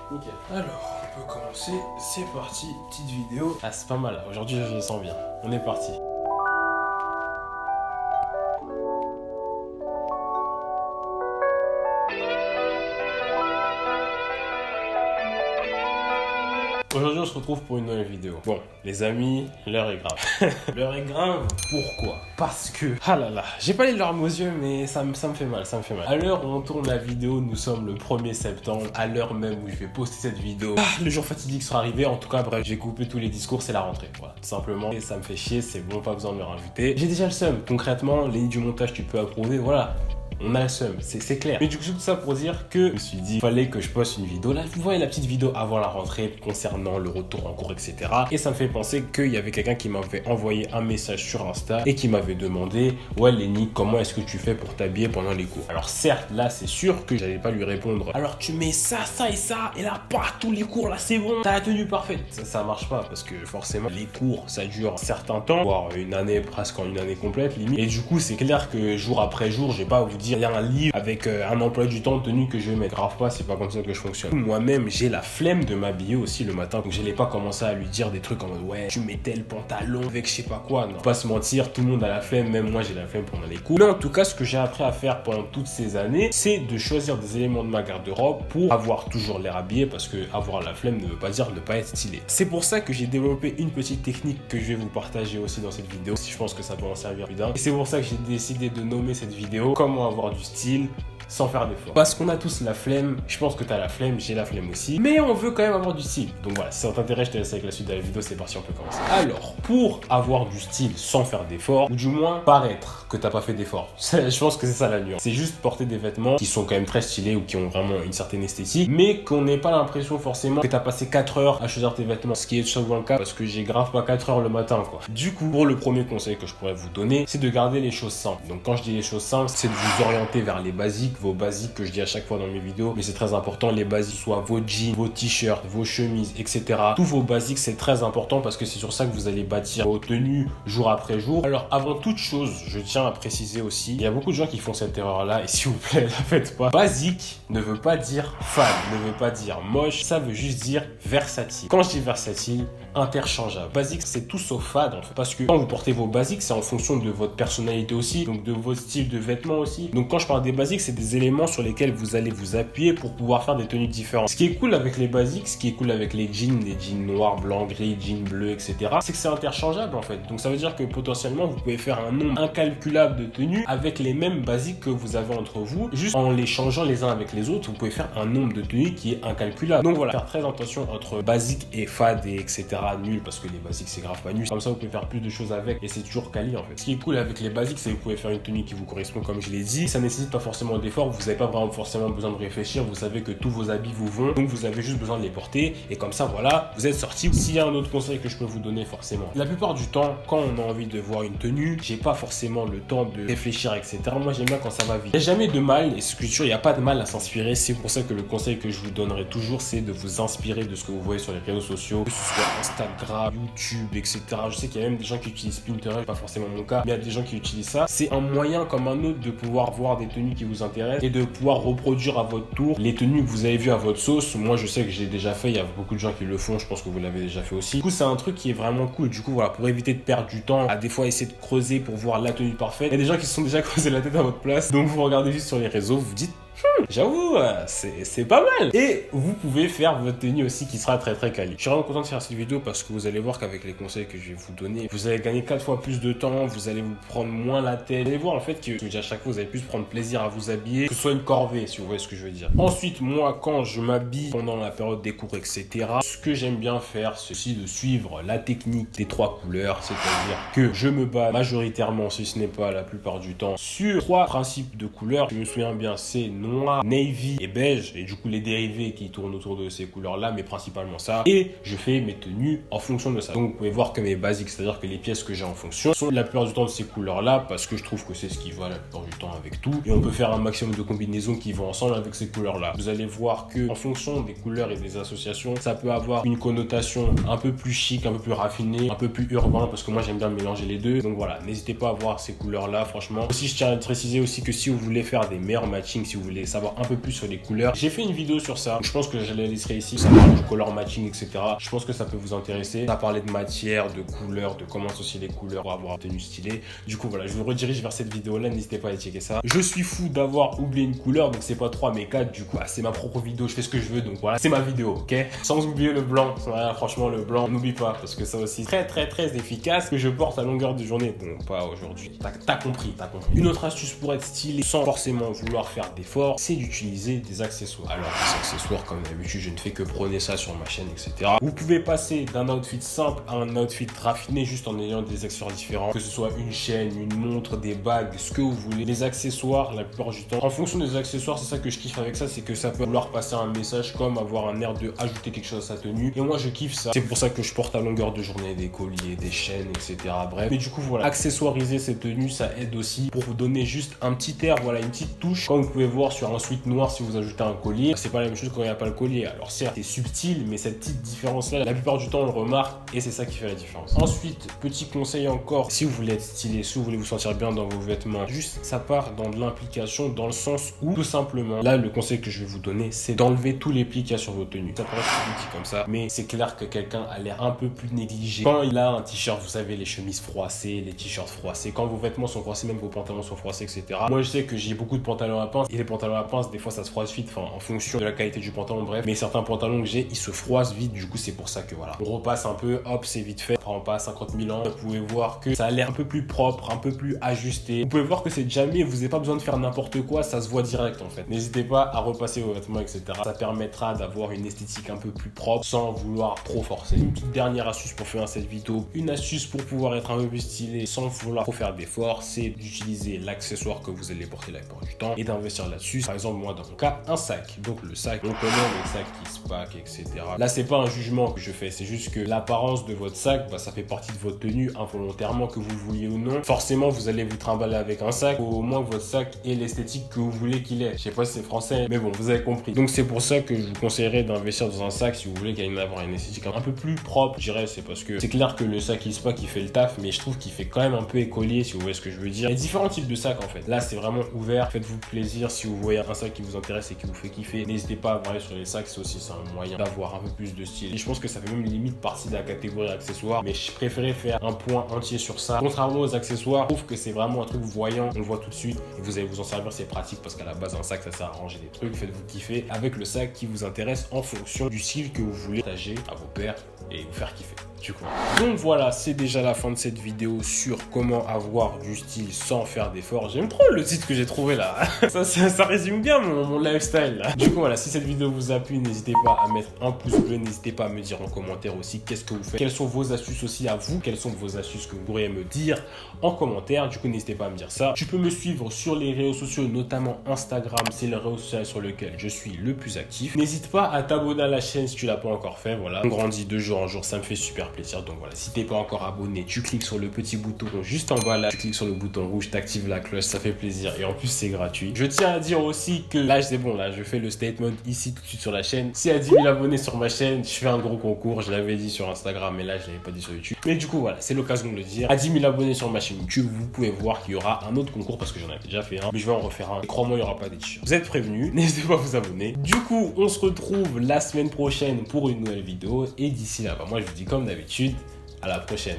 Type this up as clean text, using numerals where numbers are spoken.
Nickel. Alors, on peut commencer. C'est parti, petite vidéo. Ah, c'est pas mal. Aujourd'hui, je le sens bien. On est parti. Aujourd'hui, on se retrouve pour une nouvelle vidéo. Bon, les amis, l'heure est grave. L'heure est grave, pourquoi? Parce que, ah là là, j'ai pas les larmes aux yeux, mais ça me fait mal, ça me fait mal. À l'heure où on tourne la vidéo, nous sommes le 1er septembre. À l'heure même où je vais poster cette vidéo, le jour fatidique sera arrivé. En tout cas, bref, j'ai coupé tous les discours, c'est la rentrée. Voilà, tout simplement. Et ça me fait chier, c'est bon, pas besoin de me rajouter. J'ai déjà le seum. Concrètement, les lignes du montage, tu peux approuver, voilà. On a le seum, c'est clair. Mais du coup, tout ça pour dire que je me suis dit, il fallait que je poste une vidéo. Là, vous voyez la petite vidéo avant la rentrée concernant le retour en cours, etc. Et ça me fait penser qu'il y avait quelqu'un qui m'avait envoyé un message sur Insta et qui m'avait demandé, ouais Lenny, comment est-ce que tu fais pour t'habiller pendant les cours? Alors certes, là, c'est sûr que j'allais pas lui répondre. Alors tu mets ça, ça et ça, et là, tous les cours, là, c'est bon. T'as la tenue parfaite. Ça marche pas parce que forcément, les cours, ça dure un certain temps, voire une année, presque en une année complète, limite. Et du coup, c'est clair que jour après jour, je vais pas vous dire, il y a un livre avec un emploi du temps de tenue que je vais mettre. Grave pas, c'est pas comme ça que je fonctionne. Moi-même, j'ai la flemme de m'habiller aussi le matin. Donc, je n'ai pas commencé à lui dire des trucs en mode ouais, tu mets tel pantalon avec je sais pas quoi. Non, faut pas se mentir, tout le monde a la flemme, même moi j'ai la flemme pendant les cours. Mais en tout cas, ce que j'ai appris à faire pendant toutes ces années, c'est de choisir des éléments de ma garde-robe pour avoir toujours l'air habillé parce que avoir la flemme ne veut pas dire ne pas être stylé. C'est pour ça que j'ai développé une petite technique que je vais vous partager aussi dans cette vidéo. Si je pense que ça peut en servir plus d'un. Et c'est pour ça que j'ai décidé de nommer cette vidéo comment avoir du style sans faire d'effort. Parce qu'on a tous la flemme, je pense que tu as la flemme, j'ai la flemme aussi, mais on veut quand même avoir du style. Donc voilà, si ça t'intéresse, je te laisse avec la suite de la vidéo, c'est parti, on peut commencer. Alors, pour avoir du style sans faire d'effort, ou du moins paraître que t'as pas fait d'effort, je pense que c'est ça la nuance. C'est juste porter des vêtements qui sont quand même très stylés ou qui ont vraiment une certaine esthétique, mais qu'on n'ait pas l'impression forcément que t'as passé 4 heures à choisir tes vêtements, ce qui est souvent le cas parce que j'ai grave pas 4 heures le matin quoi. Du coup, pour le premier conseil que je pourrais vous donner, c'est de garder les choses simples. Donc quand je dis les choses simples, c'est de vous orienter vers les basiques, vos basiques que je dis à chaque fois dans mes vidéos, mais c'est très important, les basiques, soit vos jeans, vos t-shirts, vos chemises, etc. Tous vos basiques, c'est très important parce que c'est sur ça que vous allez bâtir vos tenues jour après jour. Alors avant toute chose, je tiens à préciser aussi, il y a beaucoup de gens qui font cette erreur-là et s'il vous plaît, la faites pas. Basique ne veut pas dire fade, ne veut pas dire moche, ça veut juste dire versatile. Quand je dis versatile, interchangeable. Basique, c'est tout sauf fade en fait, parce que quand vous portez vos basiques, c'est en fonction de votre personnalité aussi, donc de votre style de vêtements aussi. Donc quand je parle des basiques, c'est des éléments sur lesquels vous allez vous appuyer pour pouvoir faire des tenues différentes. Ce qui est cool avec les basiques, ce qui est cool avec les jeans noirs, blancs, gris, jeans bleus, etc., c'est que c'est interchangeable en fait. Donc ça veut dire que potentiellement vous pouvez faire un nombre incalculable de tenues avec les mêmes basiques que vous avez entre vous, juste en les changeant les uns avec les autres, vous pouvez faire un nombre de tenues qui est incalculable. Donc voilà, faire très attention entre basique et fade et etc. nul, parce que les basiques c'est grave pas nul. Comme ça vous pouvez faire plus de choses avec et c'est toujours quali en fait. Ce qui est cool avec les basiques, c'est que vous pouvez faire une tenue qui vous correspond comme je l'ai dit. Ça nécessite pas forcément d'effort, vous n'avez pas vraiment forcément besoin de réfléchir, vous savez que tous vos habits vous vont, donc vous avez juste besoin de les porter et comme ça voilà, vous êtes sorti. S'il y a un autre conseil que je peux vous donner forcément, la plupart du temps quand on a envie de voir une tenue, j'ai pas forcément le temps de réfléchir etc. Moi j'aime bien quand ça va vite. Il n'y a jamais de mal, et ce que je suis sûr, il n'y a pas de mal à s'inspirer. C'est pour ça que le conseil que je vous donnerai toujours, c'est de vous inspirer de ce que vous voyez sur les réseaux sociaux, que ce soit Instagram, YouTube, etc. Je sais qu'il y a même des gens qui utilisent Pinterest, pas forcément mon cas, mais il y a des gens qui utilisent ça. C'est un moyen comme un autre de pouvoir voir des tenues qui vous intéressent et de pouvoir reproduire à votre tour les tenues que vous avez vues à votre sauce. Moi je sais que j'ai déjà fait, il y a beaucoup de gens qui le font, je pense que vous l'avez déjà fait aussi. Du coup c'est un truc qui est vraiment cool. Du coup voilà, pour éviter de perdre du temps à des fois essayer de creuser pour voir la tenue parfaite, il y a des gens qui se sont déjà creusé la tête à votre place, donc vous regardez juste sur les réseaux, vous dites j'avoue, c'est pas mal. Et vous pouvez faire votre tenue aussi qui sera très très quali. Je suis vraiment content de faire cette vidéo parce que vous allez voir qu'avec les conseils que je vais vous donner, vous allez gagner 4 fois plus de temps, vous allez vous prendre moins la tête. Vous allez voir en fait que je dis à chaque fois, vous allez plus prendre plaisir à vous habiller, que ce soit une corvée si vous voyez ce que je veux dire. Ensuite, moi quand je m'habille pendant la période des cours, etc., ce que j'aime bien faire, c'est aussi de suivre la technique des 3 couleurs, c'est-à-dire que je me base majoritairement, si ce n'est pas la plupart du temps, sur 3 principes de couleurs. Je me souviens bien, c'est noir, navy et beige, et du coup les dérivés qui tournent autour de ces couleurs là, mais principalement ça, et je fais mes tenues en fonction de ça. Donc vous pouvez voir que mes basiques, c'est à dire que les pièces que j'ai en fonction sont la plupart du temps de ces couleurs là, parce que je trouve que c'est ce qui va la plupart du temps avec tout, et on peut faire un maximum de combinaisons qui vont ensemble avec ces couleurs là. Vous allez voir que en fonction des couleurs et des associations, ça peut avoir une connotation un peu plus chic, un peu plus raffinée, un peu plus urbain, parce que moi j'aime bien mélanger les deux. Donc voilà, n'hésitez pas à voir ces couleurs là franchement. Aussi je tiens à préciser aussi que si vous voulez faire des meilleurs matchings, si vous voulez voulez savoir un peu plus sur les couleurs, j'ai fait une vidéo sur ça. Je pense que je la laisserai ici. Ça parle du color matching, etc. Je pense que ça peut vous intéresser. Ça parlait de matière, de couleurs, de comment associer les couleurs pour avoir une tenue stylée. Du coup, voilà, je vous redirige vers cette vidéo-là. N'hésitez pas à aller checker ça. Je suis fou d'avoir oublié une couleur, donc c'est pas 3 mais 4. Du coup, c'est ma propre vidéo. Je fais ce que je veux, donc voilà, c'est ma vidéo, ok? Sans oublier le blanc. Ouais, franchement, le blanc, n'oublie pas, parce que ça aussi, très efficace que je porte à longueur de journée. Bon, pas aujourd'hui. T'as compris. Une autre astuce pour être stylé sans forcément vouloir faire d'efforts, c'est d'utiliser des accessoires. Alors, les accessoires, comme d'habitude, je ne fais que prôner ça sur ma chaîne, etc. Vous pouvez passer d'un outfit simple à un outfit raffiné juste en ayant des accessoires différents, que ce soit une chaîne, une montre, des bagues, ce que vous voulez. Les accessoires, la plupart du temps, en fonction des accessoires, c'est ça que je kiffe avec ça, c'est que ça peut vouloir passer un message comme avoir un air de ajouter quelque chose à sa tenue. Et moi, je kiffe ça. C'est pour ça que je porte à longueur de journée des colliers, des chaînes, etc. Bref. Mais du coup, voilà, accessoiriser ces tenues, ça aide aussi pour vous donner juste un petit air, voilà, une petite touche. Comme vous pouvez voir sur un sweat noir, si vous ajoutez un collier, c'est pas la même chose quand il n'y a pas le collier. Alors certes, c'est subtil, mais cette petite différence-là, la plupart du temps, on le remarque et c'est ça qui fait la différence. Ensuite, petit conseil encore, si vous voulez être stylé, si vous voulez vous sentir bien dans vos vêtements, juste ça part dans de l'implication, dans le sens où, tout simplement, là, le conseil que je vais vous donner, c'est d'enlever tous les plis qu'il y a sur vos tenues. Ça paraît petit comme ça, mais c'est clair que quelqu'un a l'air un peu plus négligé quand il a un t-shirt, vous savez, les chemises froissées, les t-shirts froissés, quand vos vêtements sont froissés, même vos pantalons sont froissés, etc. Moi, je sais que j'ai beaucoup de pantalons à pince et les pantalons à pince, des fois, ça se froisse vite, enfin, en fonction de la qualité du pantalon, bref. Mais certains pantalons que j'ai, ils se froissent vite, du coup, c'est pour ça que voilà. On repasse un peu, hop, c'est vite fait, ça prend pas 50 000 ans. Vous pouvez voir que ça a l'air un peu plus propre, un peu plus ajusté. Vous pouvez voir que c'est déjà mis, vous n'avez pas besoin de faire n'importe quoi, ça se voit direct en fait. N'hésitez pas à repasser vos vêtements, etc. Ça permettra d'avoir une esthétique un peu plus propre sans vouloir trop forcer. Une petite dernière astuce pour faire cette vidéo, une astuce pour pouvoir être un peu plus stylé sans vouloir trop faire d'efforts, c'est d'utiliser l'accessoire que vous allez porter la plupart du temps et d'investir là-dessus. Par exemple, moi dans mon cas, un sac. Donc le sac, on connaît les sacs qui se packent, etc. Là, c'est pas un jugement que je fais, c'est juste que l'apparence de votre sac, ça fait partie de votre tenue involontairement, que vous le vouliez ou non. Forcément, vous allez vous trimballer avec un sac, au moins que votre sac ait l'esthétique que vous voulez qu'il ait. Je sais pas si c'est français, mais bon, vous avez compris. Donc c'est pour ça que je vous conseillerais d'investir dans un sac si vous voulez qu'il y ait avoir une esthétique un peu plus propre. Je dirais, c'est parce que c'est clair que le sac il pack, il fait le taf, mais je trouve qu'il fait quand même un peu écolier, si vous voyez ce que je veux dire. Il y a différents types de sacs en fait. Là, c'est vraiment ouvert. Faites-vous plaisir. Si vous voyez un sac qui vous intéresse et qui vous fait kiffer, n'hésitez pas à varier sur les sacs. C'est aussi un moyen d'avoir un peu plus de style. Et je pense que ça fait même limite partie de la catégorie accessoires, mais je préférais faire un point entier sur ça. Contrairement aux accessoires, je trouve que c'est vraiment un truc voyant, on le voit tout de suite et vous allez vous en servir, c'est pratique parce qu'à la base un sac ça sert à ranger des trucs. Faites-vous kiffer avec le sac qui vous intéresse en fonction du style que vous voulez partager à vos pairs et vous faire kiffer. Du coup. Donc voilà, c'est déjà la fin de cette vidéo sur comment avoir du style sans faire d'efforts. J'aime trop le titre que j'ai trouvé là. ça résume bien mon lifestyle là. Du coup voilà, si cette vidéo vous a plu, n'hésitez pas à mettre un pouce bleu, n'hésitez pas à me dire en commentaire aussi qu'est-ce que vous faites, quelles sont vos astuces aussi à vous, quelles sont vos astuces que vous pourriez me dire en commentaire. Du coup n'hésitez pas à me dire ça. Tu peux me suivre sur les réseaux sociaux, notamment Instagram, c'est le réseau social sur lequel je suis le plus actif. N'hésite pas à t'abonner à la chaîne si tu l'as pas encore fait. Voilà, on grandit de jour en jour, ça me fait super plaisir. Donc voilà, si t'es pas encore abonné, tu cliques sur le petit bouton juste en bas là, tu cliques sur le bouton rouge, t'actives la cloche, ça fait plaisir et en plus c'est gratuit. Je tiens à dire aussi que là c'est bon, là je fais le statement ici tout de suite sur la chaîne. Si à 10 000 abonnés sur ma chaîne, je fais un gros concours, je l'avais dit sur Instagram mais là je l'avais pas dit sur YouTube. Mais du coup voilà, c'est l'occasion de le dire. À 10 000 abonnés sur ma chaîne YouTube, vous pouvez voir qu'il y aura un autre concours parce que j'en avais déjà fait un, mais je vais en refaire un. Et crois-moi, il n'y aura pas des t-shirts. Vous êtes prévenus, n'hésitez pas à vous abonner. Du coup, on se retrouve la semaine prochaine pour une nouvelle vidéo et d'ici là, moi je vous dis comme d'habitude, à la prochaine.